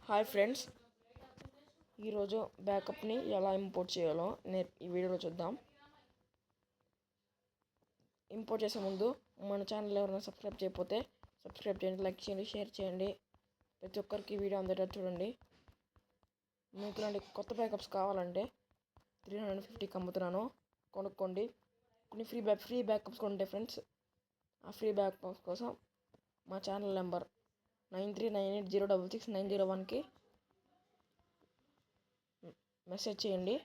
Hi friends, ఈరోజు బ్యాకప్ని ఎలా import చేయాలో ఈ వీడియోలో చూద్దాం. ఇంపోర్ట్ చేసే ముందు మన ఛానల్ ఎవరైనా సబ్స్క్రైబ్ చేయకపోతే సబ్స్క్రైబ్ చేయండి, లైక్ చేయండి, షేర్ చేయండి. ప్రతి ఒక్కరికి వీడియో అందేటట్టు చూడండి. మీకు ఇలాంటి కొత్త బ్యాకప్స్ కావాలంటే 350కి అమ్ముతున్నాను, కొనుక్కోండి. కొన్ని ఫ్రీ బ్యాకప్స్ కొంటే ఫ్రెండ్స్, ఆ ఫ్రీ బ్యాకప్స్ కోసం మా ఛానల్ నెంబర్ 9398066901కి మెసేజ్ చేయండి.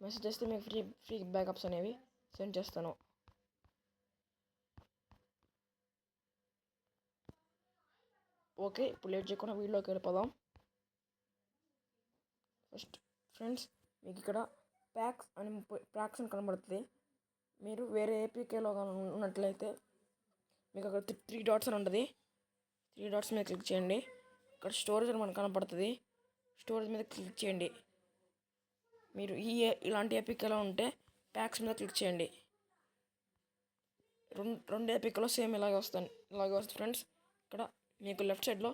మెసేజ్ చేస్తే మీకు ఫ్రీ బ్యాకప్స్ అనేవి సెండ్ చేస్తాను. ఓకే, ఇప్పుడు లేట్ చేయకుండా వీడియోకి వెళ్ళిపోదాం. ఫస్ట్ ఫ్రెండ్స్, మీకు ఇక్కడ ప్యాక్స్ అని కనబడుతుంది. మీరు వేరే ఏపీకేలో ఉన్నట్లయితే మీకు అక్కడ 3 డాట్స్ అని ఉంటుంది. 3 డాట్స్ మీద క్లిక్ చేయండి. ఇక్కడ స్టోరేజ్ అని మనకు కనపడుతుంది. స్టోరేజ్ మీద క్లిక్ చేయండి. మీరు ఇలాంటి ఏపీకేలో ఉంటే ప్యాక్స్ మీద క్లిక్ చేయండి. రెండు ఏపీకేలో సేమ్ ఇలాగే వస్తుంది ఫ్రెండ్స్. ఇక్కడ మీకు లెఫ్ట్ సైడ్లో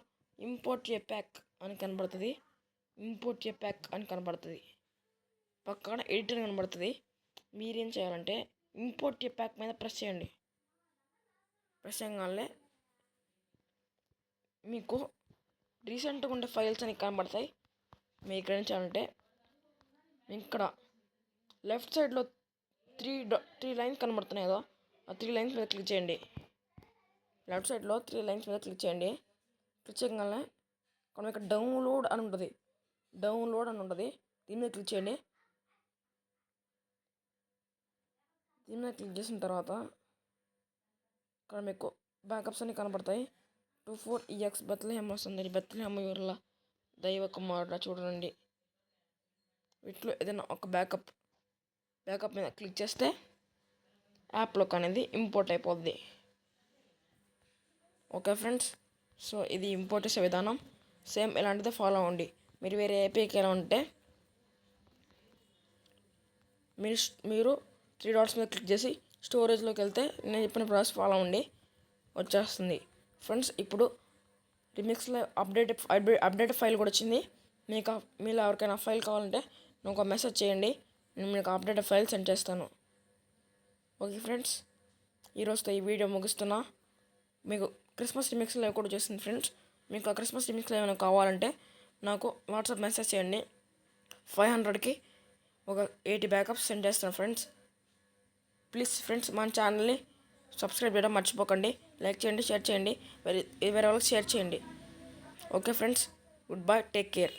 ఇంపోర్ట్ ఏ ప్యాక్ అని కనబడుతుంది. పక్కన ఎడిటర్ కనబడుతుంది. మీరేం చేయాలంటే ఇంపోర్ట్ ఏ ప్యాక్ మీద ప్రెస్ చేయండి. ప్రెస్ చేయగానే మీకు రీసెంట్గా ఉండే ఫైల్స్ అని కనబడతాయి. మీకు ఏం చేయాలంటే ఇక్కడ లెఫ్ట్ సైడ్లో 3 లైన్స్ కనబడుతున్నాయి కదా, ఆ 3 లైన్స్ మీద క్లిక్ చేయండి. లెఫ్ట్ సైడ్లో 3 లైన్స్ మీద క్లిక్ చేయండి. క్లిక్ చేయగానే ఇక్కడ డౌన్లోడ్ అని ఉంటుంది. దీని మీద క్లిక్ చేయండి. దీని మీద క్లిక్ చేసిన తర్వాత ఇక్కడ మీకు బ్యాకప్స్ అన్ని కనబడతాయి. 24EX బెత్లెహేమ్ వస్తుంది. బెత్లెహేమ్ ఊర్ల దైవ కుమారుడ చూడండి. వీటిలో ఏదైనా ఒక బ్యాకప్ మీద క్లిక్ చేస్తే యాప్లోకి అనేది ఇంపోర్ట్ అయిపోద్ది. ఓకే ఫ్రెండ్స్, సో ఇది ఇంపోర్ట్ చేసే విధానం సేమ్ ఇలాంటిదే ఫాలో అవ్వండి. మీరు వేరే ఏపీకేలో ఉంటే మీరు 3 డాట్స్ మీద క్లిక్ చేసి స్టోరేజ్లోకి వెళ్తే నేను చెప్పిన ప్రాసెస్ ఫాలో అవ్వండి, వచ్చేస్తుంది. ఫ్రెండ్స్, ఇప్పుడు రిమిక్స్లో అప్డేట్ ఫైల్ కూడా వచ్చింది. మీలో ఎవరికైనా ఫైల్ కావాలంటే నాకు ఒక మెసేజ్ చేయండి, నేను మీకు అప్డేట్ ఫైల్ సెండ్ చేస్తాను. ఓకే ఫ్రెండ్స్, ఈరోజుతో ఈ వీడియో ముగిస్తున్నా. మీకు క్రిస్మస్ రిమిక్స్లో కూడా చేస్తుంది ఫ్రెండ్స్. మీకు ఆ క్రిస్మస్ రిమిక్స్లో ఏమైనా కావాలంటే నాకు వాట్సాప్ మెసేజ్ చేయండి. 500కి ఒక 80 బ్యాకప్స్ సెండ్ చేస్తాను ఫ్రెండ్స్. ప్లీజ్ ఫ్రెండ్స్, మన ఛానల్ని సబ్స్క్రైబ్ చేయడం మర్చిపోకండి. లైక్ చేయండి, షేర్ చేయండి, వేరే వాళ్ళకి షేర్ చేయండి. Okay friends, good bye, take care.